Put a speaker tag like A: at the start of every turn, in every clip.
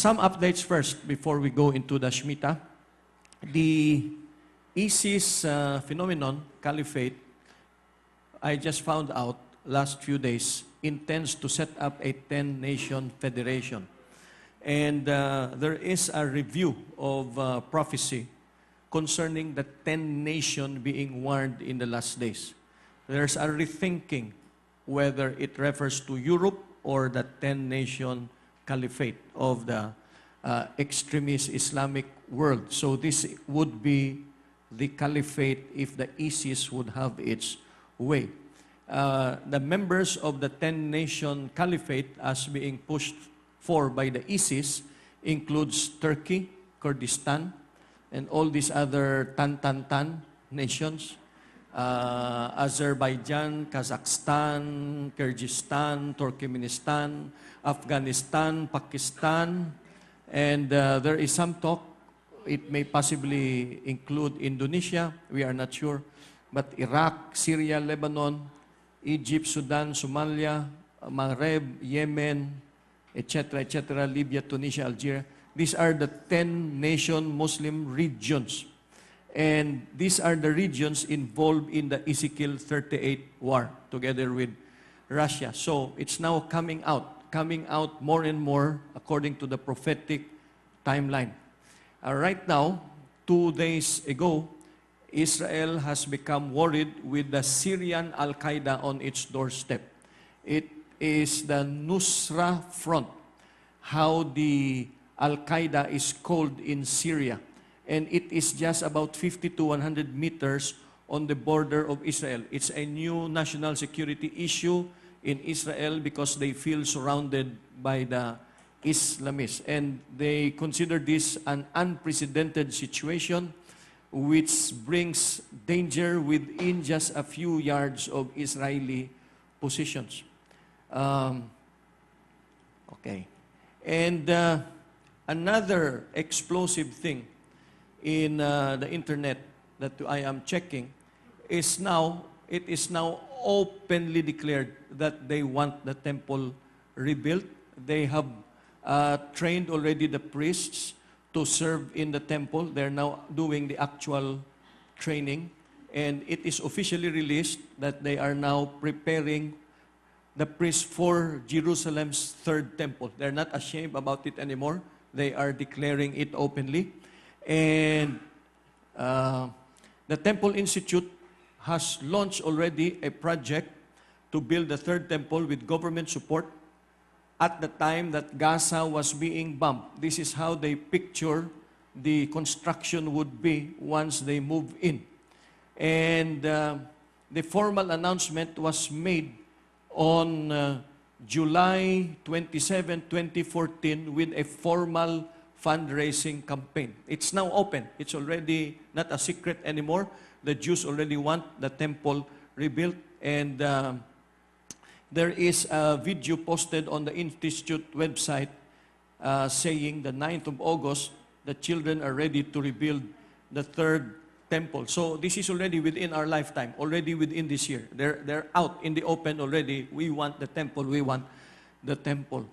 A: Some updates first before we go into the Shmita. The ISIS phenomenon, caliphate, I just found out last few days, intends to set up a 10-nation federation. And there is a review of prophecy concerning the 10-nation being warned in the last days. There's a rethinking whether it refers to Europe or the 10-nation caliphate of the extremist Islamic world. So this would be the caliphate if the ISIS would have its way. The members of the 10-nation caliphate as being pushed for by the ISIS includes Turkey, Kurdistan, and all these other tan nations, Azerbaijan, Kazakhstan, Kyrgyzstan, Turkmenistan, Afghanistan, Pakistan, and there is some talk, it may possibly include Indonesia, we are not sure, but Iraq, Syria, Lebanon, Egypt, Sudan, Somalia, Maghreb, Yemen, etc., Libya, Tunisia, Algeria. These are the 10-nation Muslim regions. And these are the regions involved in the Ezekiel 38 war, together with Russia. So it's now coming out more and more according to the prophetic timeline. Right now, 2 days ago, Israel has become worried with the Syrian Al-Qaeda on its doorstep. It is the Nusra Front, how the Al-Qaeda is called in Syria. And it is just about 50 to 100 meters on the border of Israel. It's a new national security issue in Israel because they feel surrounded by the Islamists. And they consider this an unprecedented situation which brings danger within just a few yards of Israeli positions. Okay. And another explosive thing in the internet that I am checking is it is now openly declared that they want the temple rebuilt. They have trained already the priests to serve in the temple. They're now doing the actual training. And it is officially released that they are now preparing the priests for Jerusalem's third temple. They're not ashamed about it anymore. They are declaring it openly. And the Temple Institute has launched already a project to build the third temple with government support at the time that Gaza was being bombed. This is how they picture the construction would be once they move in. And the formal announcement was made on July 27, 2014 with a formal fundraising campaign. It's now open. It's already not a secret anymore. The Jews already want the temple rebuilt. And there is a video posted on the Institute website saying the 9th of August, the children are ready to rebuild the third temple. So this is already within our lifetime, already within this year. They're out in the open already. We want the temple. We want the temple.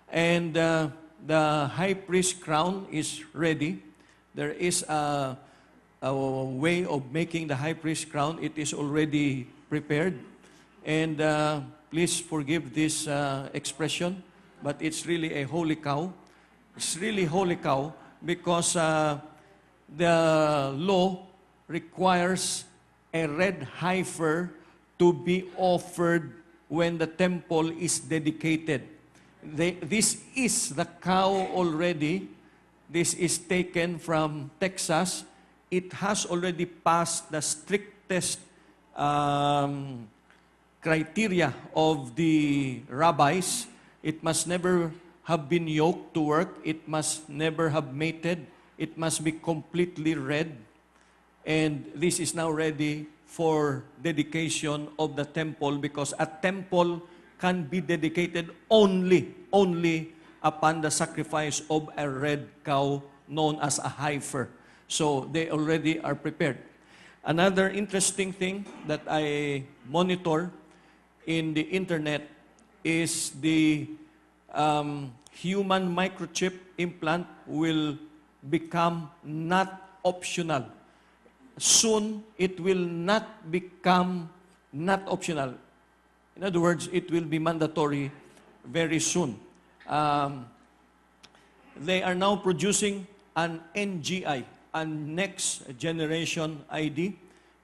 A: And the high priest crown is ready. There is a way of making the high priest crown. It is already prepared. And please forgive this expression, but it's really a holy cow. It's really holy cow because the law requires a red heifer to be offered when the temple is dedicated. This is the cow already. This is taken from Texas. It has already passed the strictest criteria of the rabbis. It must never have been yoked to work. It must never have mated. It must be completely red. And this is now ready for dedication of the temple because a temple can be dedicated only upon the sacrifice of a red cow known as a heifer. So they already are prepared. Another interesting thing that I monitor in the internet is the human microchip implant will become not optional. Soon, it will not become not optional. In other words, it will be mandatory very soon. They are now producing an NGI, a Next Generation ID.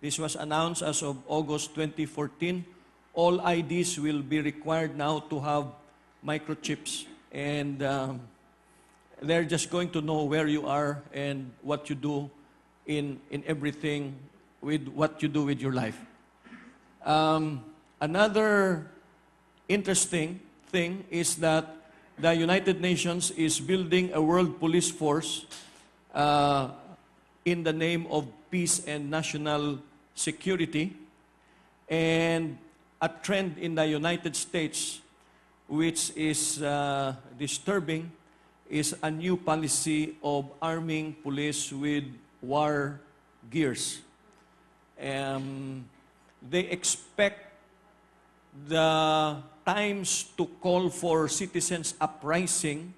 A: This was announced as of August 2014. All IDs will be required now to have microchips. And they're just going to know where you are and what you do in everything with what you do with your life. Another interesting thing is that the United Nations is building a world police force in the name of peace and national security. And a trend in the United States, which is disturbing, is a new policy of arming police with war gears. They expect the times to call for citizens uprising.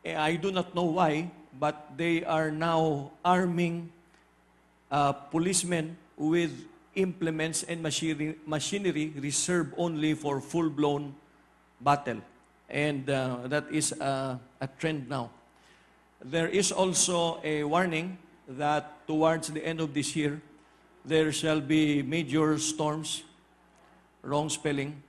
A: I do not know why, but they are now arming policemen with implements and machinery reserved only for full-blown battle. And that is a trend now. There is also a warning that towards the end of this year, there shall be major storms. Wrong spelling.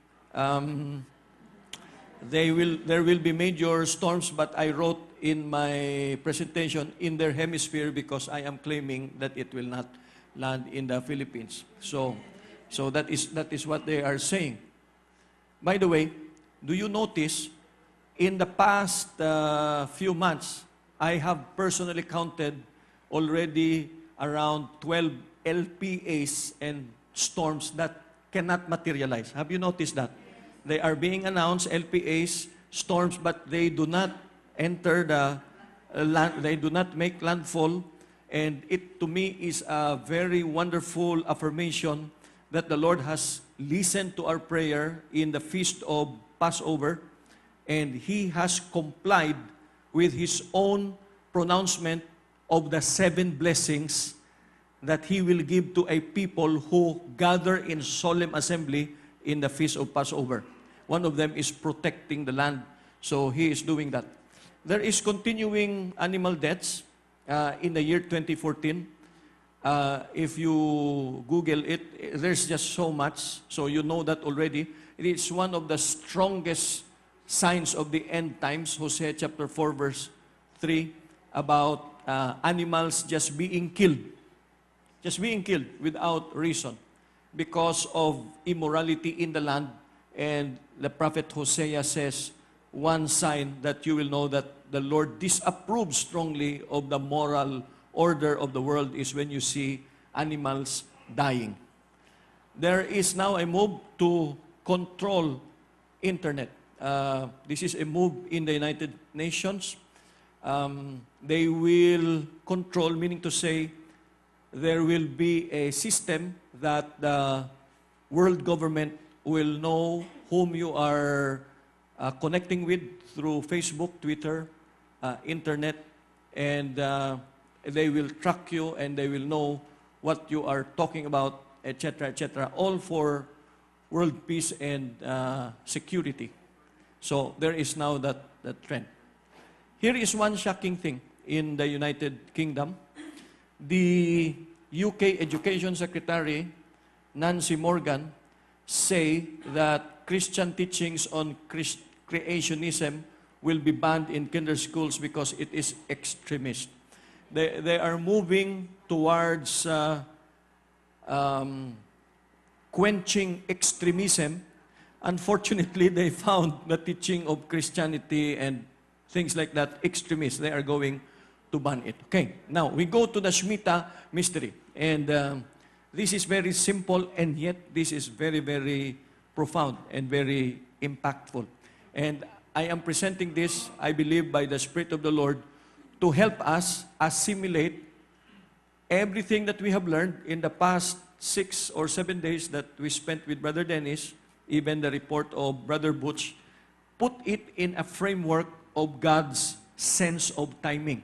A: There will be major storms, but I wrote in my presentation in their hemisphere because I am claiming that it will not land in the Philippines. So that is what they are saying. By the way, do you notice in the past few months, I have personally counted already around 12 LPAs and storms that cannot materialize. Have you noticed that? They are being announced, LPAs, storms, but they do not enter the land, they do not make landfall. And it, to me, is a very wonderful affirmation that the Lord has listened to our prayer in the feast of Passover, and He has complied with His own pronouncement of the 7 blessings that He will give to a people who gather in solemn assembly in the feast of Passover. One of them is protecting the land, so He is doing that. There is continuing animal deaths in the year 2014. If you Google it, there's just so much, so you know that already. It is one of the strongest signs of the end times, Hosea chapter 4, verse 3, about animals just being killed without reason because of immorality in the land. And the prophet Hosea says, one sign that you will know that the Lord disapproves strongly of the moral order of the world is when you see animals dying. There is now a move to control internet. This is a move in the United Nations. They will control, meaning to say, there will be a system that the world government will know whom you are connecting with through Facebook, Twitter, internet, and they will track you and they will know what you are talking about, etc., etc., all for world peace and security. So there is now that trend. Here is one shocking thing in the United Kingdom. The UK Education Secretary, Nancy Morgan, say that Christian teachings on creationism will be banned in kinder schools because it is extremist. They are moving towards quenching extremism. Unfortunately, they found the teaching of Christianity and things like that extremist. They are going to ban it. Okay, now we go to the Shmita mystery. And this is very simple, and yet this is very, very profound and very impactful. And I am presenting this, I believe, by the Spirit of the Lord to help us assimilate everything that we have learned in the past 6 or 7 days that we spent with Brother Dennis, even the report of Brother Butch, put it in a framework of God's sense of timing.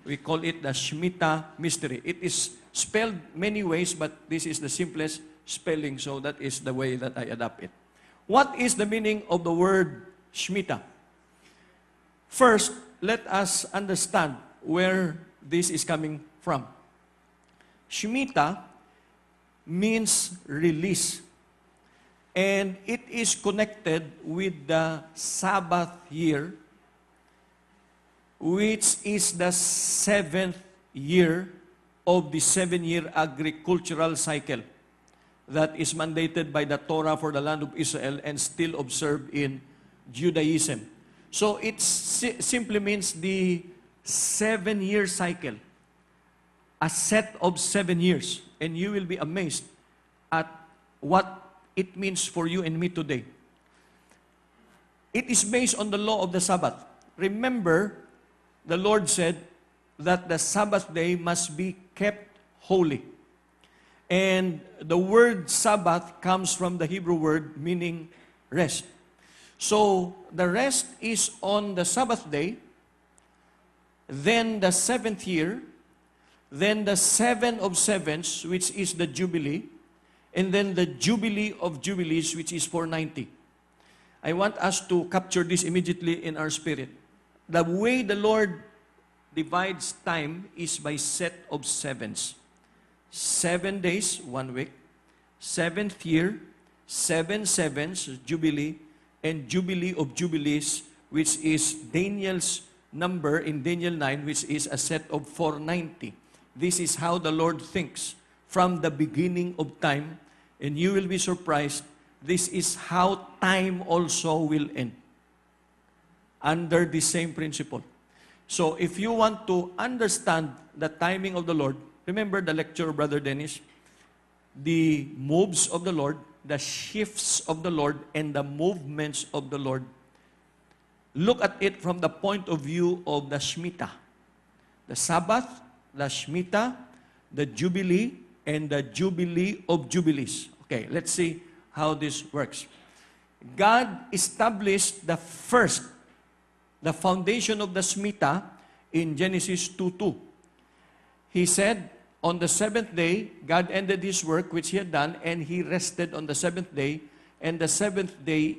A: We call it the Shmita mystery. It is spelled many ways, but this is the simplest spelling, so that is the way that I adapt it. What is the meaning of the word Shmita? First, let us understand where this is coming from. Shmita means release. And it is connected with the Sabbath year, which is the 7th year of the 7-year agricultural cycle that is mandated by the Torah for the land of Israel and still observed in Judaism. So it simply means the 7-year cycle, a set of 7 years. And you will be amazed at what it means for you and me today. It is based on the law of the Sabbath. Remember, the Lord said that the Sabbath day must be kept holy. And the word Sabbath comes from the Hebrew word meaning rest. So, the rest is on the Sabbath day, then the 7th year, then the 7 of sevens, which is the Jubilee, and then the Jubilee of Jubilees, which is 490. I want us to capture this immediately in our spirit. The way the Lord divides time is by set of sevens. 7 days, 1 week. 7th year, 7 sevens, Jubilee, and Jubilee of Jubilees, which is Daniel's number in Daniel 9, which is a set of 490. This is how the Lord thinks from the beginning of time, and you will be surprised, this is how time also will end, under the same principle. So if you want to understand the timing of the Lord, remember the lecture of Brother Dennis, the moves of the Lord, the shifts of the Lord, and the movements of the Lord. Look at it from the point of view of the Shmita. The Sabbath, the Shmita, the Jubilee, and the Jubilee of Jubilees. Okay, let's see how this works. God established the foundation of the Shmita in Genesis 2:2. He said, on the 7th day, God ended His work which He had done, and He rested on the 7th day, and the 7th day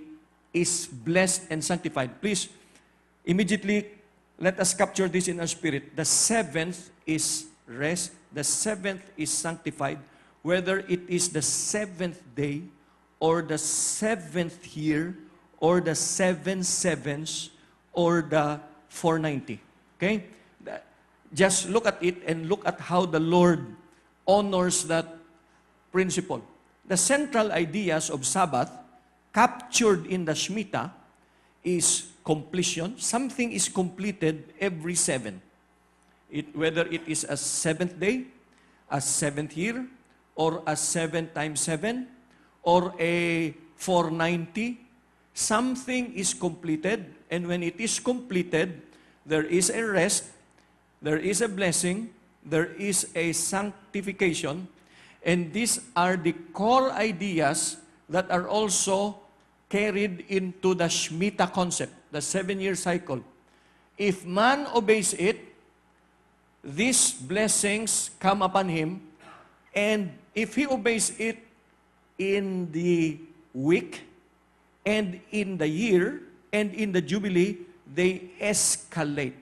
A: is blessed and sanctified. Please, immediately, let us capture this in our spirit. The 7th is rest. The 7th is sanctified. Whether it is the 7th day, or the 7th year, or the 7 sevens, or the 490. Okay? Just look at it and look at how the Lord honors that principle. The central ideas of Sabbath captured in the Shmita is completion. Something is completed every 7. Whether it is a 7th day, a 7th year, or a 7 times 7, or a 490, something is completed, and when it is completed, there is a rest, there is a blessing, there is a sanctification, and these are the core ideas that are also carried into the Shmita concept, the 7-year cycle. If man obeys it, these blessings come upon him, and if he obeys it in the week, and in the year, and in the Jubilee, they escalate,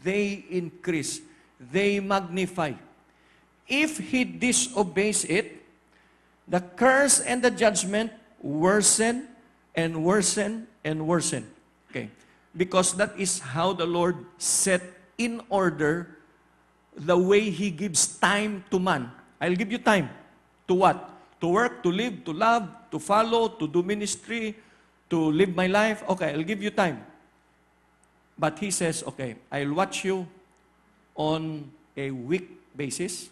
A: they increase, they magnify. If he disobeys it, the curse and the judgment worsen and worsen and worsen. Okay? Because that is how the Lord set in order the way He gives time to man. I'll give you time. To what? To work, to live, to love, to follow, to do ministry, to live my life. Okay, I'll give you time. But He says, okay, I'll watch you on a week basis.